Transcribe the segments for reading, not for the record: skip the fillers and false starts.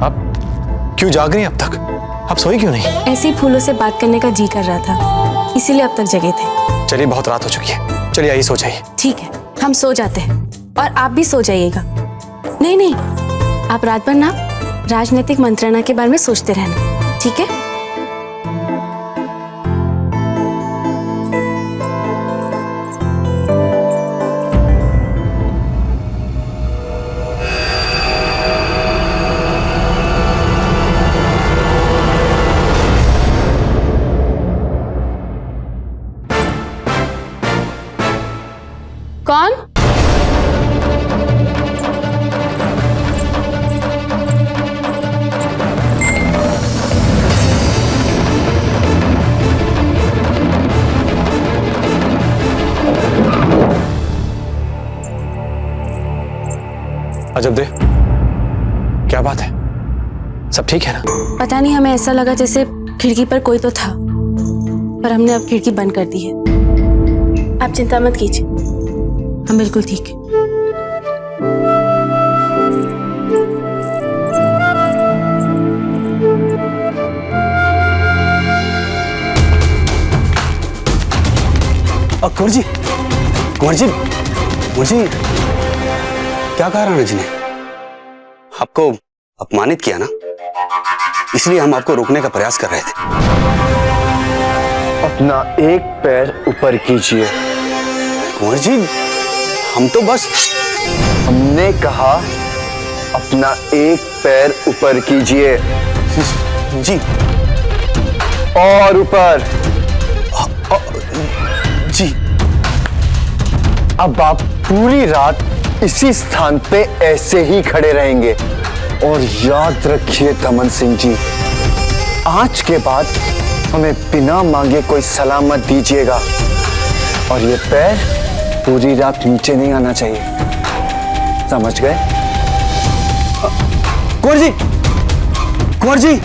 आप क्यों जाग रही हैं अब तक? आप सोई क्यों नहीं? ऐसे ही फूलों से बात करने का जी कर रहा था, इसीलिए अब तक जगे थे। चलिए बहुत रात हो चुकी है, चलिए आइए सो जाइए। ठीक है, हम सो जाते हैं और आप भी सो जाइएगा। नहीं नहीं, आप रात भर ना राजनीतिक मंत्रणा के बारे में सोचते रहना, ठीक है? कौन? अजब दे, क्या बात है? सब ठीक है ना? पता नहीं, हमें ऐसा लगा जैसे खिड़की पर कोई तो था, पर हमने अब खिड़की बंद कर दी है। आप चिंता मत कीजिए, हम बिल्कुल ठीक है। कुंवर जी, कुंवर जी, कुंवर जी, क्या कहा राणा जी ने? आपको अपमानित किया ना, इसलिए हम आपको रोकने का प्रयास कर रहे थे। अपना एक पैर ऊपर कीजिए। कुंवर जी, हम तो बस... हमने कहा अपना एक पैर ऊपर कीजिए। जी। और ऊपर। जी। अब आप पूरी रात इसी स्थान पे ऐसे ही खड़े रहेंगे। और याद रखिए दमन सिंह जी, आज के बाद हमें बिना मांगे कोई सलाह मत दीजिएगा। और ये पैर पूरी रात नीचे नहीं आना चाहिए, समझ गए? कुंवर जी, कुंवर जी,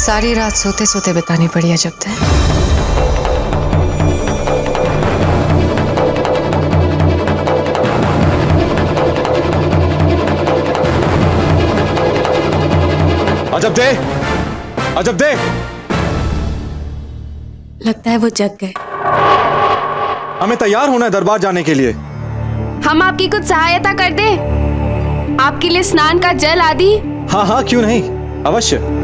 सारी रात सोते सोते बितानी पड़ी अजब है। अजब दे, अजब दे। लगता है वो जग गए। हमें तैयार होना है दरबार जाने के लिए। हम आपकी कुछ सहायता कर दें? आपके लिए स्नान का जल आदि? हाँ हाँ, क्यों नहीं, अवश्य।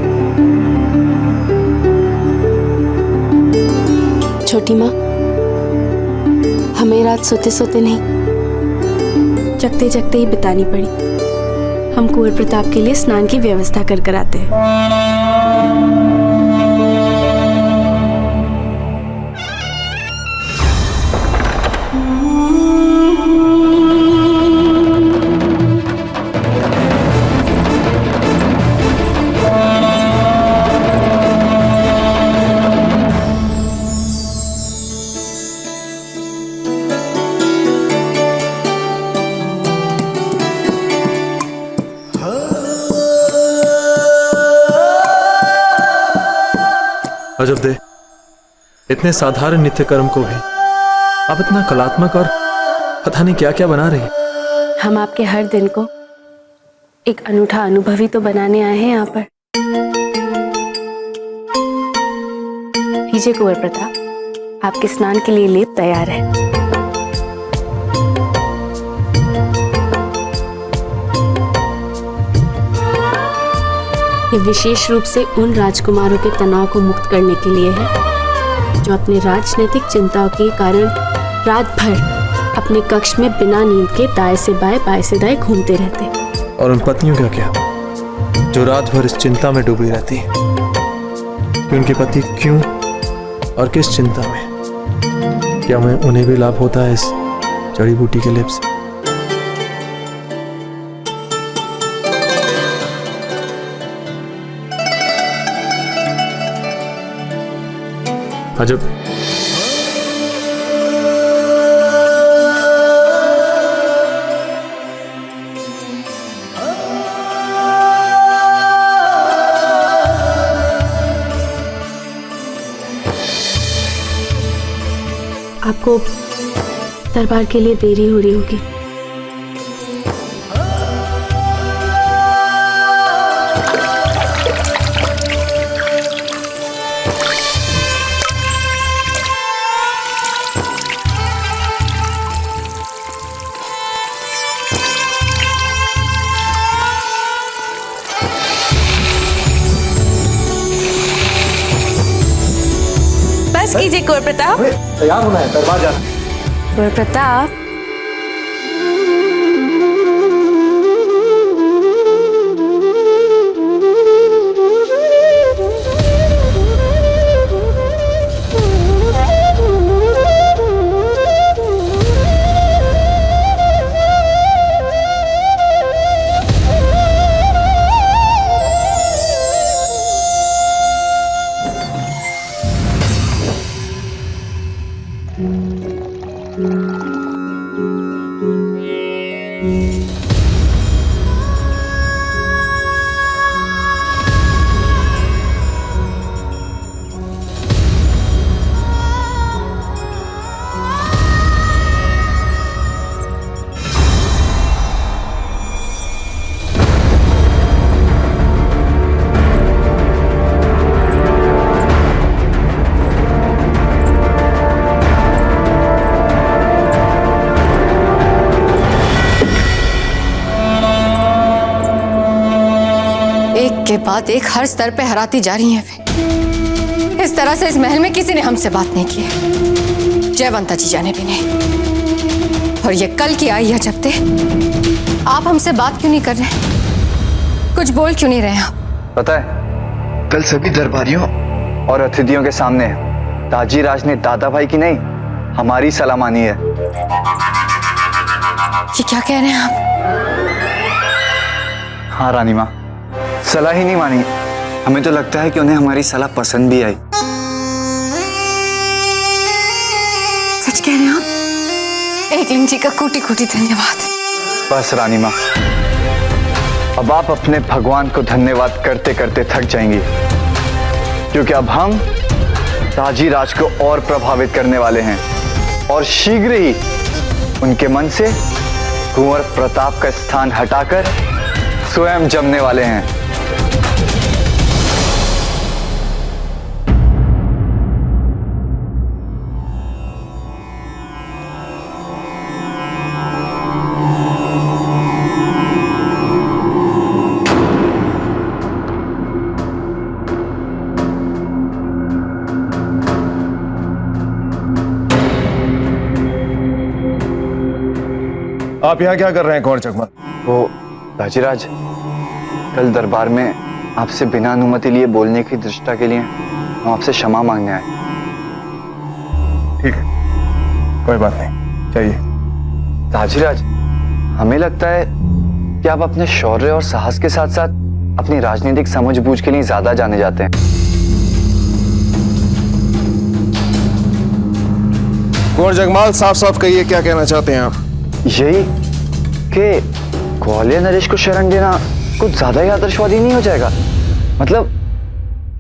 छोटी माँ, हमें रात सोते सोते नहीं, जगते जगते ही बितानी पड़ी। हम कुंवर प्रताप के लिए स्नान की व्यवस्था कर आते हैं। अजब दे, इतने साधारण नित्य कर्म को भी आप इतना कलात्मक और पता नहीं क्या क्या बना रही है। हम आपके हर दिन को एक अनूठा अनुभवी तो बनाने आए हैं यहाँ पर। लीजिए कुंवर प्रताप, आपके स्नान के लिए लेप तैयार है। ये विशेष रूप से उन राजकुमारों के तनाव को मुक्त करने के लिए है जो अपने राजनीतिक चिंताओं के कारण रात भर अपने कक्ष में बिना नींद के दाएं से दाएं घूमते रहते। और उन पत्नियों का क्या जो रात भर इस चिंता में डूबी रहती है कि उनके पति क्यों और किस चिंता में? क्या उन्हें भी लाभ होता है इस जड़ी बूटी के लेप से? अजब। आपको दरबार के लिए देरी हो रही होगी। बस कीजिए कुंवर प्रताप। तैयार होना है, दरबार जाना। कुंवर प्रताप, के बाद एक हर स्तर पे हराती जा रही हैं वे। इस तरह से इस महल में किसी ने हमसे बात नहीं की है, जयवंता जी जाने भी नहीं। और ये कल की आई है जब ते आप हमसे बात क्यों नहीं कर रहे, कुछ बोल क्यों नहीं रहे आप? पता है, कल सभी दरबारियों और अतिथियों के सामने ताजी राज ने दादा भाई की नहीं, हमारी सलाह मानी है। ये क्या कह रहे हैं आप? हाँ रानी माँ, सलाह ही नहीं मानी, हमें तो लगता है कि उन्हें हमारी सलाह पसंद भी आई। सच कह रहे हैं आप? एकलिंग जी का कोटि कोटि धन्यवाद। बस रानी माँ, अब आप अपने भगवान को धन्यवाद करते करते थक जाएंगी, क्योंकि अब हम ताजी राज को और प्रभावित करने वाले हैं और शीघ्र ही उनके मन से कुंवर प्रताप का स्थान हटाकर स्वयं जमने वाले हैं। आप यहाँ क्या कर रहे हैं कुंवर जगमल? वो ताजीराज, कल दरबार में आपसे बिना अनुमति लिए बोलने की दृष्टा के लिए हम आपसे क्षमा मांगने आए। ठीक है, कोई बात नहीं, चाहिए। ताजीराज, हमें लगता है कि आप अपने शौर्य और साहस के साथ साथ अपनी राजनीतिक समझबूझ के लिए ज्यादा जाने जाते हैं। कुंवर जगमाल, साफ साफ कहिए, क्या कहना चाहते हैं आप? यही कि ग्वालियर नरेश को शरण देना कुछ ज्यादा ही आदर्शवादी नहीं हो जाएगा? मतलब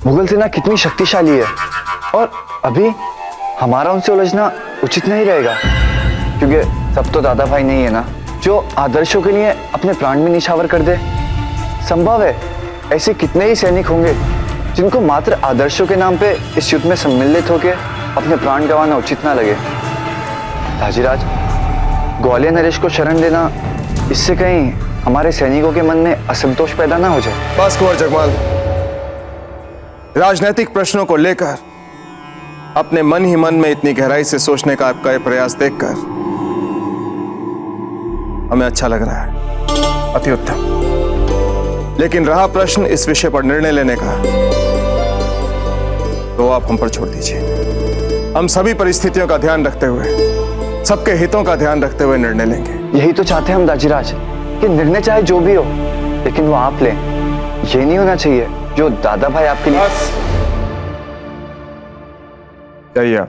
मुगल सेना कितनी शक्तिशाली है और अभी हमारा उनसे उलझना उचित नहीं रहेगा, क्योंकि सब तो दादा भाई नहीं है ना जो आदर्शों के लिए अपने प्राण भी निछावर कर दे। संभव है ऐसे कितने ही सैनिक होंगे जिनको मात्र आदर्शों के नाम पे इस युद्ध में सम्मिलित होकर अपने प्राण गंवाना उचित ना लगे। ताजीराज, ग्वालियर नरेश को शरण देना, इससे कहीं हमारे सैनिकों के मन में असंतोष पैदा ना हो जाए। बस कुंवर जगमाल, राजनीतिक प्रश्नों को लेकर अपने मन ही मन में इतनी गहराई से सोचने का आपका यह प्रयास देखकर हमें अच्छा लग रहा है, अति उत्तम। लेकिन रहा प्रश्न इस विषय पर निर्णय लेने का, तो आप हम पर छोड़ दीजिए। हम सभी परिस्थितियों का ध्यान रखते हुए, सबके हितों का ध्यान रखते हुए निर्णय लेंगे। यही तो चाहते हैं हम दाजीराज, कि निर्णय चाहे जो भी हो लेकिन वो आप लें। ये नहीं होना चाहिए जो दादा भाई आपके लिए। जाइए आप।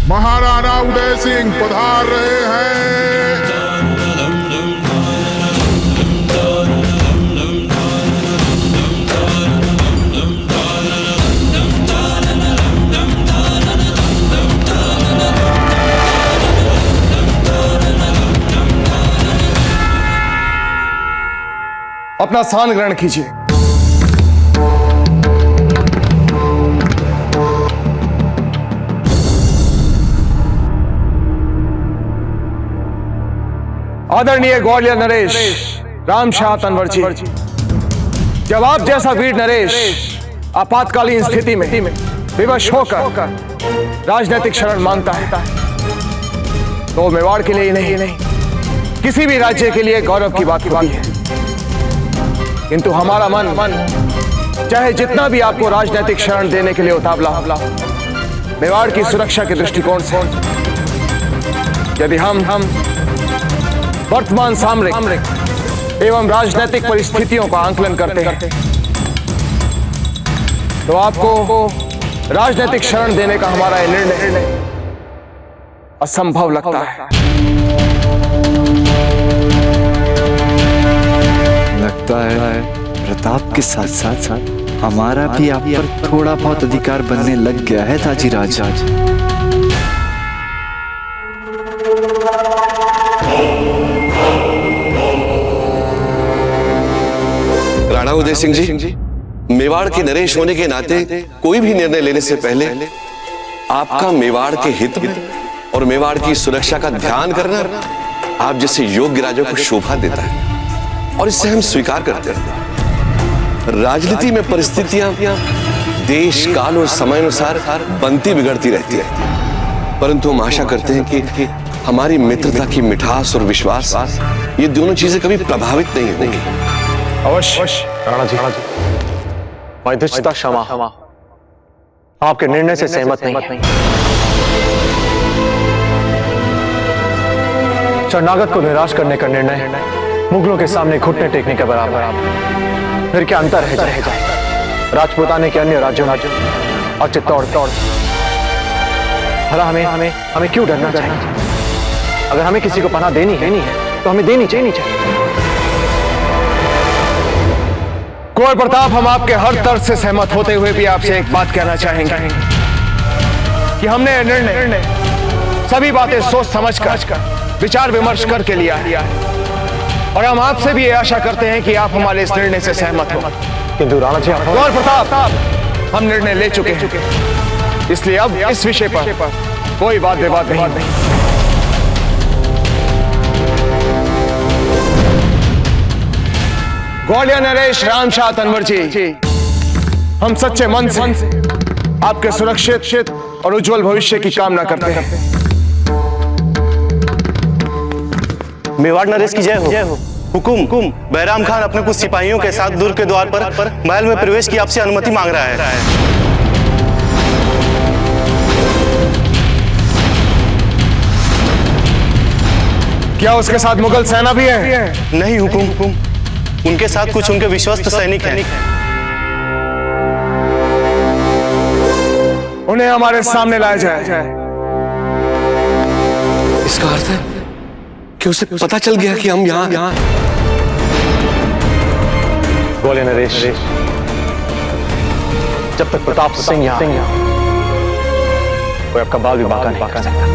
महाराणा उदय सिंह पधार रहे हैं। अपना स्थान ग्रहण कीजिए। आदरणीय ग्वालियर नरेश रामशाह तंवर जी, जब आप जैसा वीर नरेश आपातकालीन स्थिति में विवश होकर राजनीतिक शरण मांगता है, तो मेवाड़ के लिए ही नहीं किसी भी राज्य के लिए गौरव की बात होती है। किंतु हमारा मन चाहे जितना भी आपको राजनीतिक शरण देने के लिए उतावला हो, मेवाड़ की सुरक्षा के दृष्टिकोण से यदि हम वर्तमान सामरिक एवं राजनीतिक परिस्थितियों का आंकलन करते हैं, तो आपको राजनीतिक शरण देने का हमारा यह निर्णय असंभव लगता है। लगता है प्रताप के साथ साथ हमारा भी आप पर थोड़ा बहुत अधिकार बनने लग गया है ताजीराज। राणा उदय सिंह जी, मेवाड़ के नरेश होने के नाते कोई भी निर्णय लेने से पहले आपका मेवाड़ के हित में और मेवाड़ की सुरक्षा का ध्यान करना आप जैसे योग्य राजा को शोभा देता है, और इससे हम स्वीकार करते हैं। राजनीति में परिस्थितियां देश काल और समय अनुसार बनती बिगड़ती रहती है, परंतु हम आशा करते हैं कि हमारी मित्रता की मिठास और विश्वास, ये दोनों चीजें कभी प्रभावित नहीं होंगी। अवश्य राणा जी, मैथिष्ठता क्षमा, आपके निर्णय से सहमत नहीं। शरणागत को निराश करने का निर्णय मुगलों के सामने घुटने टेकने के बराबर। फिर क्या अंतर है जाए राजपूताने के अन्य राज्यों और चित्तौड़। भला हमें क्यों डरना चाहिए? अगर हमें किसी को पनाह देनी है तो हमें देनी चाहिए। कुंवर प्रताप, हम आपके हर तर्क से सहमत होते हुए भी आपसे एक बात कहना चाहेंगे कि हमने यह निर्णय सभी बातें सोच समझकर विचार विमर्श करके लिया है, और हम आपसे भी ये आशा करते हैं कि आप हमारे इस निर्णय से सहमत हो। किंतु राणा जी, कुंवर प्रताप, हम निर्णय ले चुके हैं, इसलिए अब इस विषय पर कोई वाद विवाद नहीं। ग्वालियर नरेश रामशाह तंवर जी, हम सच्चे मन से आपके सुरक्षित और उज्जवल भविष्य की कामना करते हैं। मेवाड़ नरेश की जय हो। हुकुम, बैराम खान अपने कुछ सिपाहियों के साथ दुर्ग के द्वार पर महल में प्रवेश की आपसे अनुमति मांग रहा है। क्या उसके साथ मुगल सेना भी है? नहीं हुकुम, उनके साथ कुछ उनके विश्वस्त सैनिक हैं। उन्हें हमारे सामने लाया जाए। इसका अर्थ है कि उसे पता चल गया कि हम यहाँ ग्वालियर नरेश, जब तक प्रताप सिंह यहाँ कोई आपका बाल विवाह नहीं कर सकता।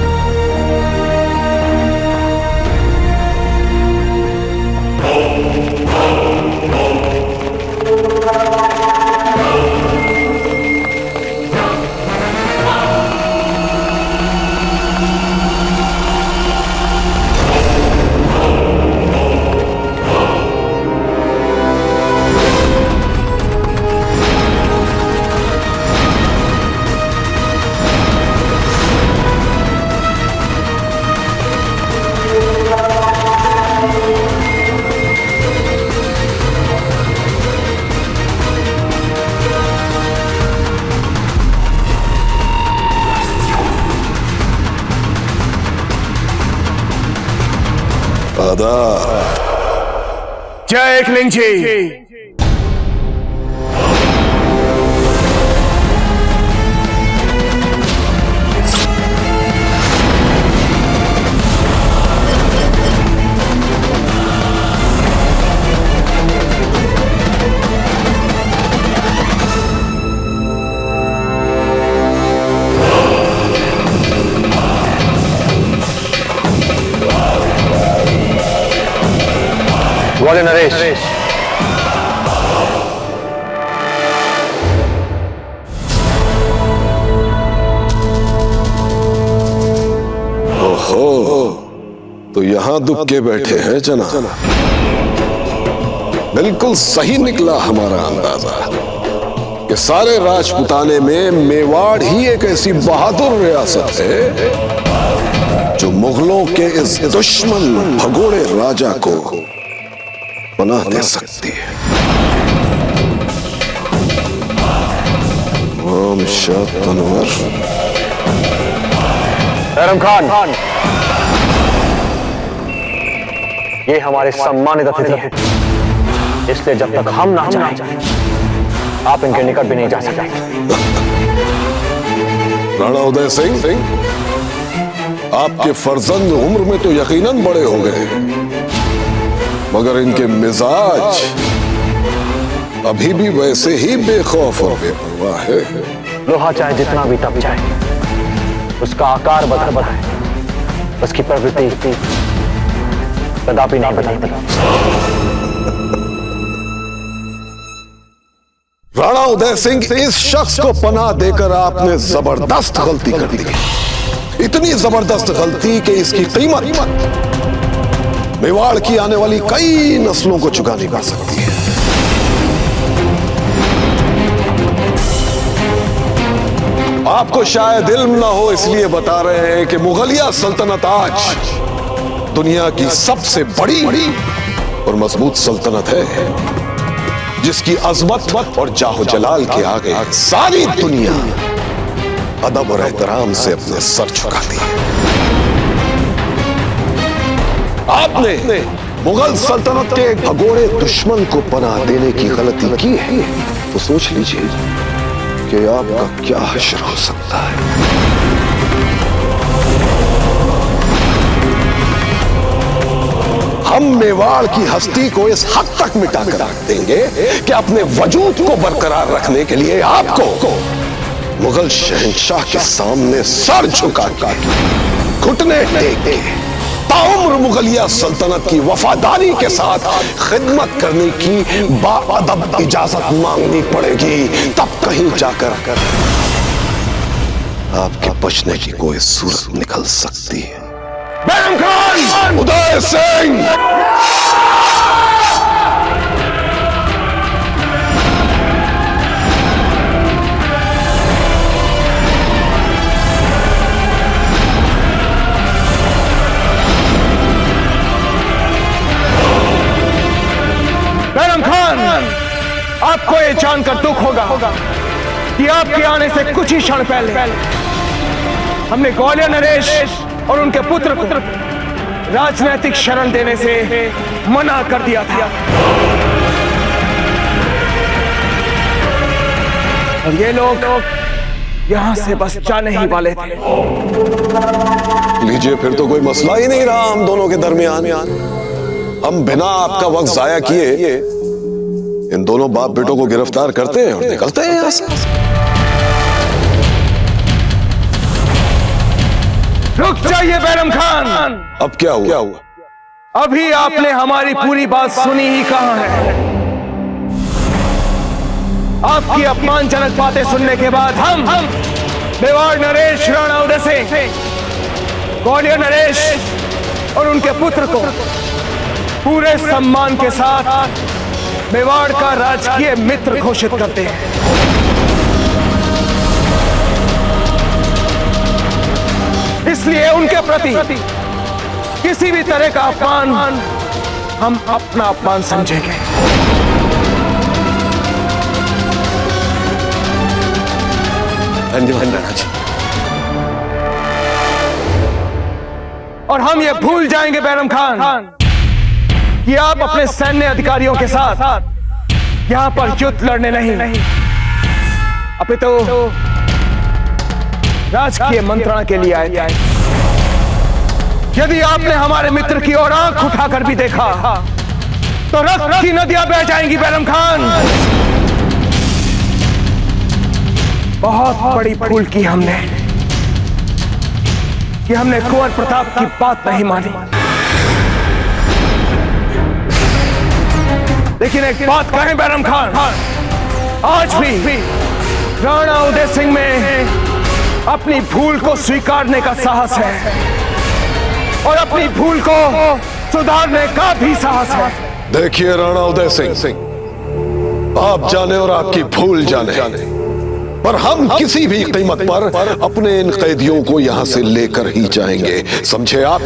जय एकलिंग जी। ग्वालियर नरेश, ओहो, तो यहाँ दुख के बैठे हैं जना। बिल्कुल सही निकला हमारा अंदाजा कि सारे राजपुताने में मेवाड़ ही एक ऐसी बहादुर रियासत है जो मुगलों के इस दुश्मन भगोड़े राजा को पनाह दे सकती है। ओम शाह तनवर। बैरम खान, ये हमारे सम्मानित अतिथि हैं, इसलिए जब तक हम ना जाएं, आप इनके निकट भी नहीं जा सकते। राणा उदय सिंह, आपके फर्जंद उम्र में तो यकीनन बड़े हो गए, मगर इनके मिजाज अभी भी वैसे ही बेखौफ और बेपरवाह है। लोहा चाहे जितना भी तप जाए, उसका आकार बदलता है, उसकी प्रवृत्ति कदापि नहीं बदलती। राणा उदय सिंह, इस शख्स को पनाह देकर आपने जबरदस्त गलती कर दी। इतनी जबरदस्त गलती कि इसकी कीमत मेवाड़ की आने वाली कई नस्लों को चुकानी पड़ सकती है। आपको शायद इल्म ना हो, इसलिए बता रहे हैं कि मुगलिया सल्तनत आज दुनिया की सबसे बड़ी और मजबूत सल्तनत है, जिसकी अजमत और जाहो जलाल के आगे सारी दुनिया अदब और एहतराम से अपने सर झुकाती है। आपने मुगल सल्तनत के भगोड़े दुश्मन को पनाह देने की गलती की है, तो सोच लीजिए कि आपका क्या हश्र हो सकता है। हम मेवाड़ की हस्ती को इस हद तक मिटा कर रख देंगे कि अपने वजूद को बरकरार रखने के लिए आपको मुगल शहंशाह के सामने सर झुका घुटने टेक के ताउम्र मुगलिया सल्तनत की वफादारी के साथ खिदमत करने की बाअदब इजाजत मांगनी पड़ेगी, तब कहीं जाकर आपके बचने की कोई सूरत निकल सकती है। बैरम खान, उदय सिंह, आपको ये जानकर दुख होगा कि आपके आने से कुछ ही क्षण पहले हमने ग्वालियर नरेश और उनके पुत्र को राजनैतिक शरण देने से मना कर दिया था, और ये लोग यहां से बस जाने ही वाले थे। लीजिए, फिर तो कोई मसला ही नहीं रहा हम दोनों के दरमियान। हम बिना आपका वक्त जाया किए इन दोनों बाप बेटों को गिरफ्तार करते हैं और निकलते हैं यहां से। रुक जाइए बैरम खान। अब क्या हुआ? अभी आपने हमारी पूरी बात सुनी ही कहां है। आपकी अपमानजनक बातें सुनने के बाद हम मेवाड़ नरेश, राणा उदय सिंह, ग्वालियर नरेश और उनके पुत्र को पूरे सम्मान के साथ मेवाड़ का राजकीय मित्र घोषित करते हैं। इसलिए उनके प्रति किसी भी तरह का अपमान हम अपना अपमान समझेंगे। धन्यवाद राणा जी। और हम ये भूल जाएंगे बैरम खान कि आप अपने सैन्य अधिकारियों के साथ यहां पर युद्ध लड़ने नहीं, अपितु राजकीय मंत्रणा के लिए आए थे। यदि आपने हमारे मित्र की ओर आंख उठाकर भी देखा तो रक्त की नदियां बह जाएंगी बैरम खान। बहुत बड़ी भूल की हमने कि हमने कुंवर प्रताप की बात नहीं मानी। लेकिन एक बात कहें बैरम खान, आज भी राणा उदय सिंह में अपनी भूल को स्वीकारने का साहस है और अपनी भूल को सुधारने का भी साहस है। देखिए राणा उदय सिंह, आप जाने और आपकी भूल जाने, पर हम किसी भी कीमत पर अपने इन कैदियों को यहां से लेकर ही जाएंगे, समझे आप?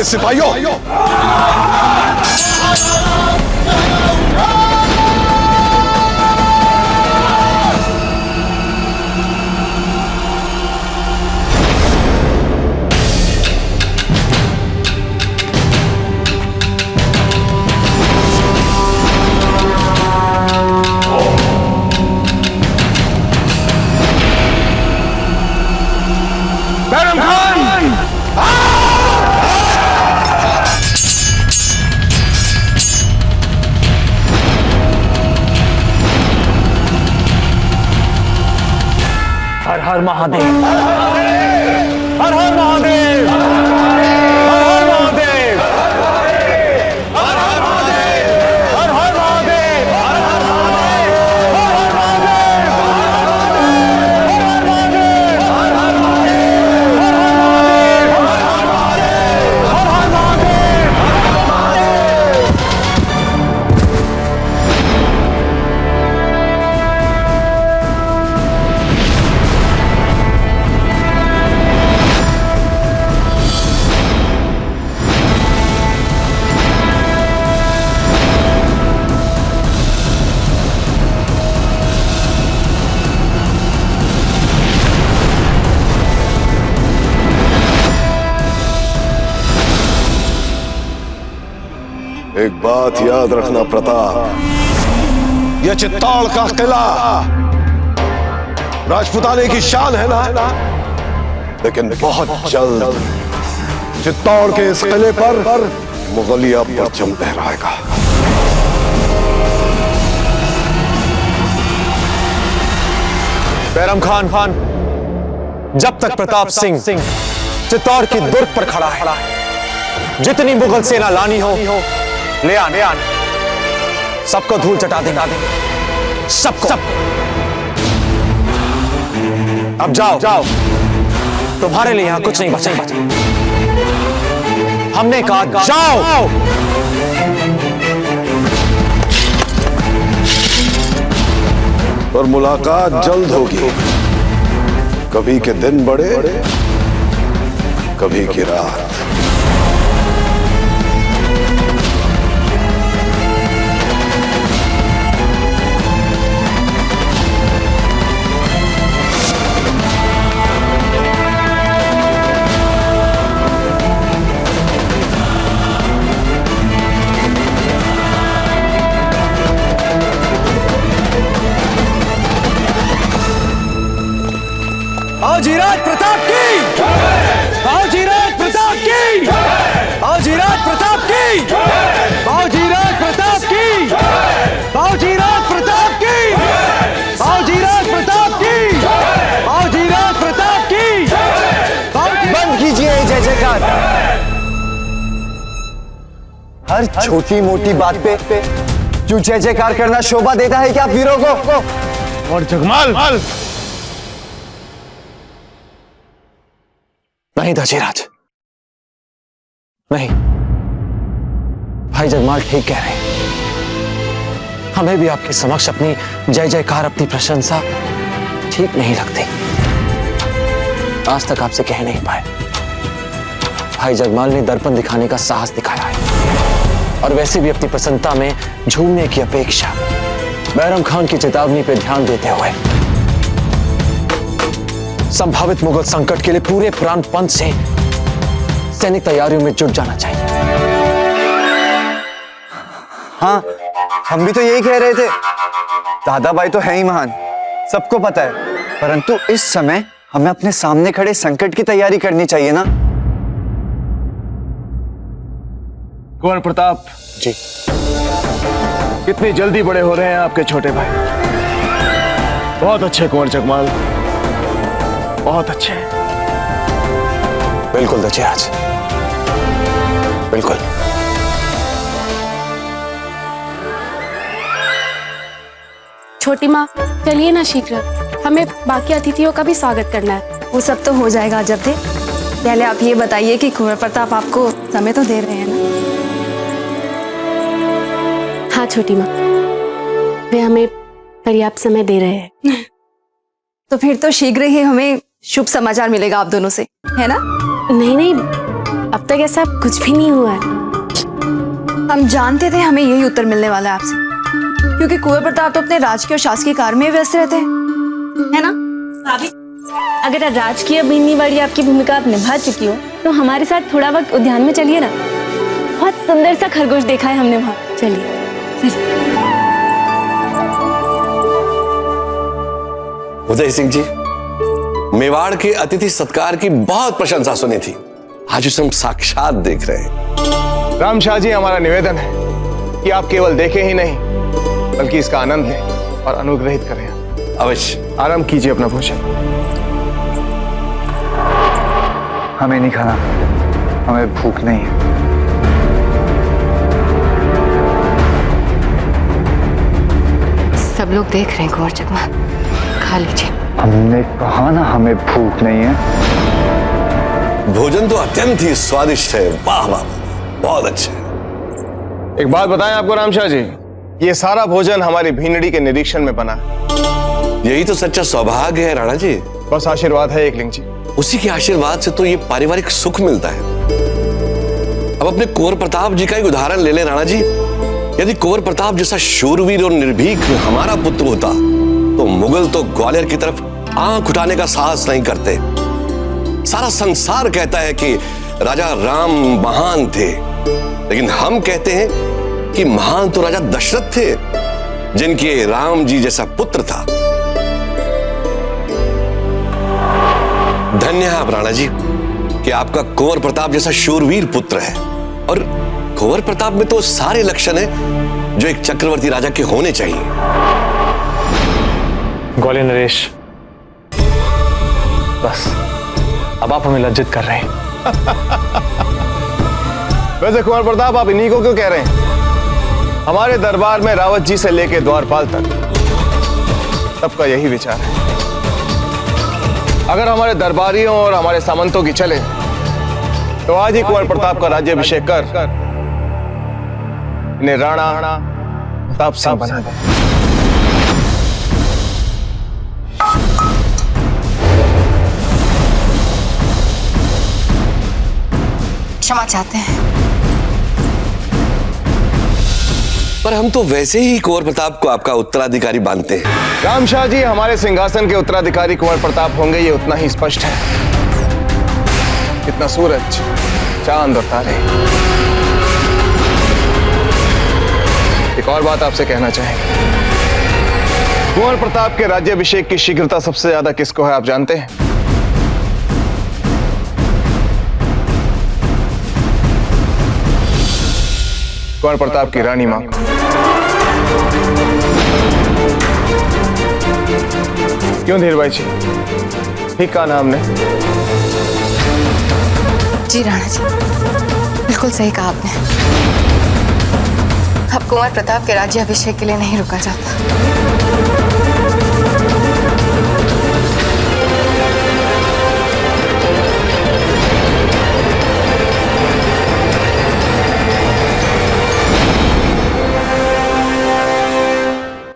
सिपाहियों, बैरम खान, हर हर महादेव, हर हर महादेव, हर हर महादेव, हर हर महादेव, हर हर महादेव, हर हर महादेव, हर हर महादेव, हर हर महादेव, हर हर महादेव, हर हर महादेव, हर हर महादेव। एक बात याद रखना प्रताप, यह चित्तौड़ का किला राजपुताने की शान है ना, लेकिन बहुत जल्द चित्तौड़ के इस किले पर मुगलिया परचम लहराएगा। बैरम खान, जब तक प्रताप सिंह चित्तौड़ की दुर्ग पर खड़ा है, जितनी मुगल सेना लानी हो ले आने, सबको धूल चटा देंगे, सबको। अब जाओ, तुम्हारे लिए यहां कुछ नहीं बचा। हमने कहा जाओ। और मुलाकात जल्द होगी। कभी के दिन बड़े, कभी की रात। बाजीराज प्रताप की, बाजीराज प्रताप की, बाजीराज प्रताप की, बाजीराज प्रताप की, बाजीराज प्रताप की, बाजीराज प्रताप की, बाजीराज प्रताप की। बंद कीजिए जय जयकार। हर छोटी मोटी बात पे जो जय जयकार करना शोभा देता है क्या वीरों को? और जगमाल नहीं दशरथ, नहीं, भाई जगमाल ठीक कह रहे हैं। हमें भी आपके समक्ष अपनी जय जयकार, अपनी प्रशंसा ठीक नहीं लगती। आज तक आपसे कह नहीं पाए। भाई जगमाल ने दर्पण दिखाने का साहस दिखाया है, और वैसे भी अपनी प्रसन्नता में झूमने की अपेक्षा बैरम खान की चेतावनी पर ध्यान देते हुए संभावित मुगल संकट के लिए पूरे प्राणपंथ से सैनिक तैयारियों में जुट जाना चाहिए। हाँ, हम भी तो यही कह रहे थे। दादा भाई तो है ही महान, सबको पता है, परंतु इस समय हमें अपने सामने खड़े संकट की तैयारी करनी चाहिए ना। कुंवर प्रताप जी, कितनी जल्दी बड़े हो रहे हैं आपके छोटे भाई। बहुत अच्छे कुंवर जगमाल, बहुत अच्छे। बिल्कुल दशरथ, बिल्कुल। छोटी माँ, चलिए ना शीघ्र, हमें बाकी अतिथियों का भी स्वागत करना है। वो सब तो हो जाएगा जब दे। पहले आप ये बताइए कि कुंवर प्रताप आपको समय तो दे रहे हैं ना? हाँ छोटी माँ, वे हमें पर्याप्त समय दे रहे हैं। तो फिर तो शीघ्र ही हमें शुभ समाचार मिलेगा आप दोनों से, है ना? नहीं, अब तक ऐसा कुछ भी नहीं हुआ है। हम जानते थे हमें यही उत्तर मिलने वाला है आपसे, क्योंकि कुंवर प्रताप तो अपने राजकीय और शासकीय कार्य में व्यस्त रहते हैं, है ना? अगर राजकीय बीनीवाड़ी आपकी भूमिका आप निभा चुकी हो, तो हमारे साथ थोड़ा वक्त उद्यान में चलिए ना। बहुत सुंदर सा खरगोश देखा है हमने वहाँ। चलिए। उदय सिंह जी, मेवाड़ के अतिथि सत्कार की बहुत प्रशंसा सुनी थी, आज उसे हम साक्षात देख रहे हैं। रामशाह जी, हमारा निवेदन है कि आप केवल देखें ही नहीं, बल्कि इसका आनंद लें और अनुग्रहित करें। अवश्य। आराम कीजिए अपना भोजन। हमें नहीं खाना, हमें भूख नहीं है। सब लोग देख रहे हैं कुंवर जगमाल, खा लीजिए। हमने कहा ना हमें भूख नहीं है। भोजन तो अत्यंत ही स्वादिष्ट है। वाह वाह, बहुत अच्छा। एक बात बताएं आपको रामशाह जी, ये सारा भोजन हमारी भीनड़ी के निरीक्षण में बना है। यही तो सच्चा सौभाग्य है राणा जी। बस आशीर्वाद है एकलिंग जी। उसी के आशीर्वाद से तो ये पारिवारिक सुख मिलता है। अब अपने कुंवर प्रताप जी का एक उदाहरण ले लें राणा जी। यदि कुंवर प्रताप जैसा शूरवीर और निर्भीक हमारा पुत्र होता, तो मुगल तो ग्वालियर की तरफ आंख उठाने का साहस नहीं करते। सारा संसार कहता है कि राजा राम महान थे, लेकिन हम कहते हैं कि महान तो राजा दशरथ थे, जिनके राम जी जैसा पुत्र था। धन्य है आप राणा जी कि आपका कुंवर प्रताप जैसा शूरवीर पुत्र है। और कुंवर प्रताप में तो सारे लक्षण हैं जो एक चक्रवर्ती राजा के होने चाहिए। ग्वालियर नरेश, बस अब आप हमें लज्जित कर रहे हैं। वैसे कुंवर प्रताप, आप इन्हीं को क्यों कह रहे हैं? हमारे दरबार में रावत जी से लेकर द्वारपाल तक सबका यही विचार है। अगर हमारे दरबारियों और हमारे सामंतों की चले तो आज ही कुंवर प्रताप का राज्याभिषेक कर इन्हें राणा प्रताप सिंह बना दे। क्षमा चाहते हैं, पर हम तो वैसे ही कुंवर प्रताप को आपका उत्तराधिकारी मानते हैं। रामशाह जी हमारे सिंहासन के उत्तराधिकारी कुंवर प्रताप होंगे, ये उतना ही स्पष्ट है जितना सूरज, चांद और तारे। एक और बात आपसे कहना चाहेंगे, कुंवर प्रताप के राज्याभिषेक की शीघ्रता सबसे ज्यादा किसको है, आप जानते हैं? कुंवर प्रताप की रानी मां। क्यों धीर भाई जी, ठीक कहा ना हमने? जी राणा जी, बिल्कुल सही कहा आपने। अब कुंवर प्रताप के राज्याभिषेक के लिए नहीं रुका जाता।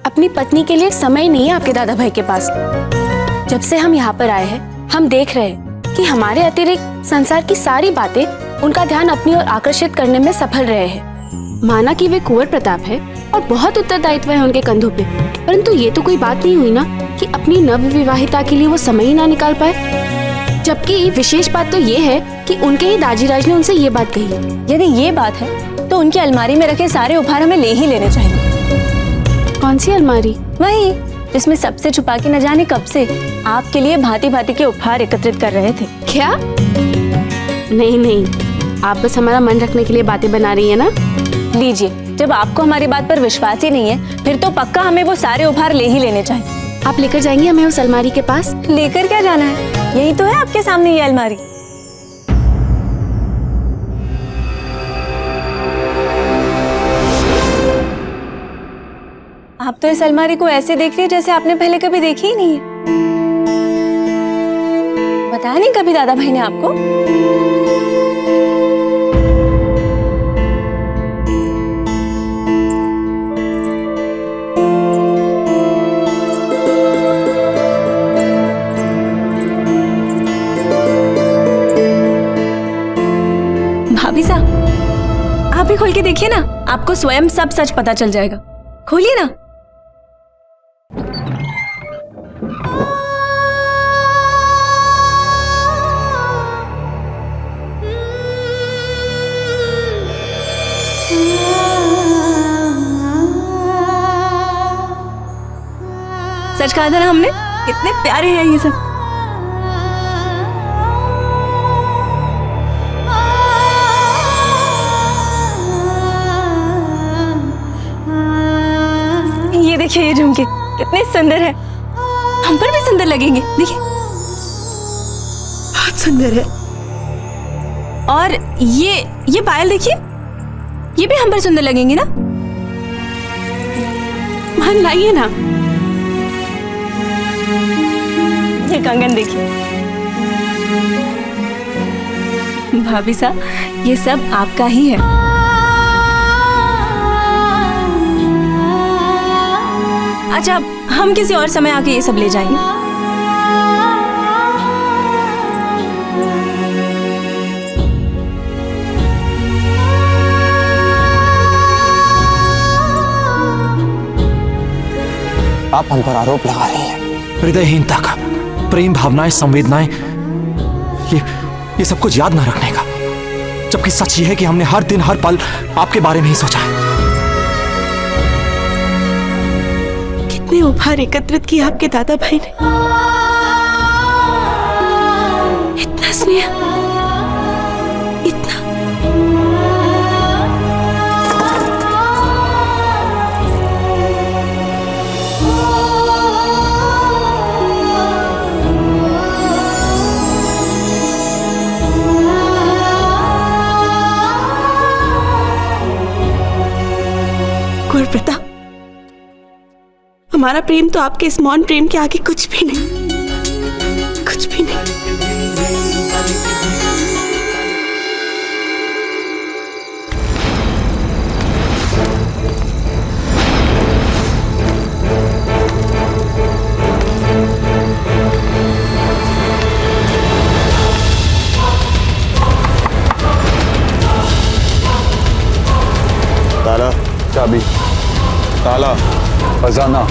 अपनी पत्नी के लिए समय नहीं है आपके दादा भाई के पास। जब से हम यहाँ पर आए हैं, हम देख रहे हैं कि हमारे अतिरिक्त संसार की सारी बातें उनका ध्यान अपनी ओर आकर्षित करने में सफल रहे हैं। माना कि वे कुंवर प्रताप है और बहुत उत्तरदायित्व है उनके कंधों पे, परंतु ये तो कोई बात नहीं हुई ना कि अपनी नवविवाहिता के लिए वो समय ही ना निकाल पाए। जबकि विशेष बात तो ये है कि उनके ही दाजीराज ने उनसे ये बात कही है। यदि ये बात है तो उनकी अलमारी में रखे सारे उपहार हमें ले ही लेने चाहिए। कौन सी अलमारी? वही जिसमें सबसे छुपा के न जाने कब से आपके लिए भांति भांति के उपहार एकत्रित कर रहे थे। क्या? नहीं नहीं, आप बस हमारा मन रखने के लिए बातें बना रही है ना। लीजिए, जब आपको हमारी बात पर विश्वास ही नहीं है, फिर तो पक्का हमें वो सारे उपहार ले ही लेने चाहिए। आप लेकर जाएंगे हमें उस अलमारी के पास? लेकर क्या जाना है, यही तो है आपके सामने ये अलमारी। आप तो इस अलमारी को ऐसे देख रही है जैसे आपने पहले कभी देखी ही नहीं है। बताया नहीं कभी दादा भाई ने आपको? भाभी साहब, आप भी खोल के देखिए ना, आपको स्वयं सब सच पता चल जाएगा। खोलिए ना। सच कहा था ना हमने, कितने प्यारे हैं ये सब। ये देखिए, ये झुमके कितने सुंदर है, हम पर भी सुंदर लगेंगे। देखिए, बहुत सुंदर है। और ये पायल देखिए, ये भी हम पर सुंदर लगेंगे ना। मन लाइए ना। ये कंगन देखिए। भाभी साहब, ये सब आपका ही है। अच्छा, हम किसी और समय आके ये सब ले जाएंगे। आप हम पर आरोप लगा रही हैं हृदयहीनता का, प्रेम भावनाएं, संवेदनाएं, ये सब कुछ याद ना रखने का। जबकि सच ये है कि हमने हर दिन हर पल आपके बारे में ही सोचा है। कितने उपहार एकत्रित किए आपके दादा भाई ने। स्नेह, इतना। कुंवर प्रताप, हमारा प्रेम तो आपके इस मौन प्रेम के आगे कुछ भी नहीं, कुछ भी नहीं। ताला, चाबी, ताला, खजाना।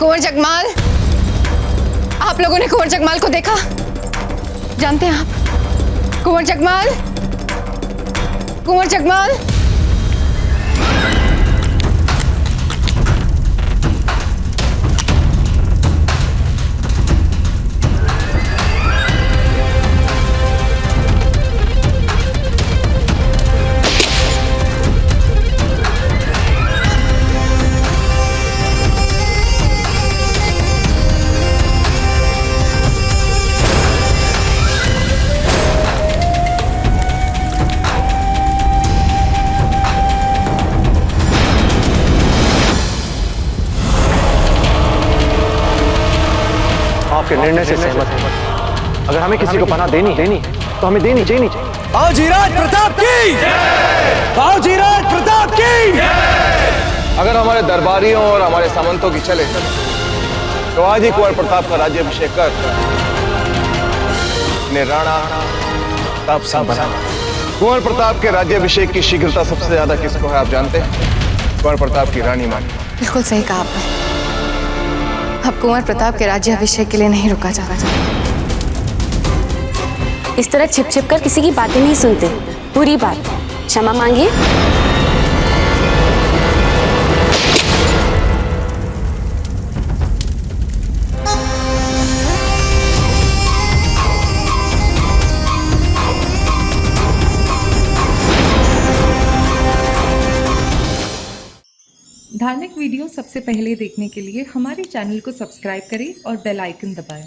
कुंवर जगमाल, आप लोगों ने कुंवर जगमाल को देखा? जानते हैं आप कुंवर जगमाल? कुंवर जगमाल? आपके निर्णय से सहमत है। अगर हमें किसी को पनाह देनी तो हमें देनी चाहिए। बाबूजीराज प्रताप की, बाबूजीराज प्रताप की। अगर हमारे दरबारियों और हमारे सामंतों की चले तो आज ही कुंवर प्रताप का राज्याभिषेक कर ने राणा प्रताप सिंह बना। कुंवर प्रताप के राज्याभिषेक की शीघ्रता सबसे ज्यादा किसको है आप जानते हैं? कुंवर प्रताप की रानी मानी। बिल्कुल सही कहा आपने। अब कुंवर प्रताप के राज्याभिषेक के लिए नहीं रुका जा रहा। इस तरह छिप छिप कर किसी की बातें नहीं सुनते, पूरी बात क्षमा मांगिए। धार्मिक वीडियो सबसे पहले देखने के लिए हमारे चैनल को सब्सक्राइब करें और बेल आइकन दबाएं।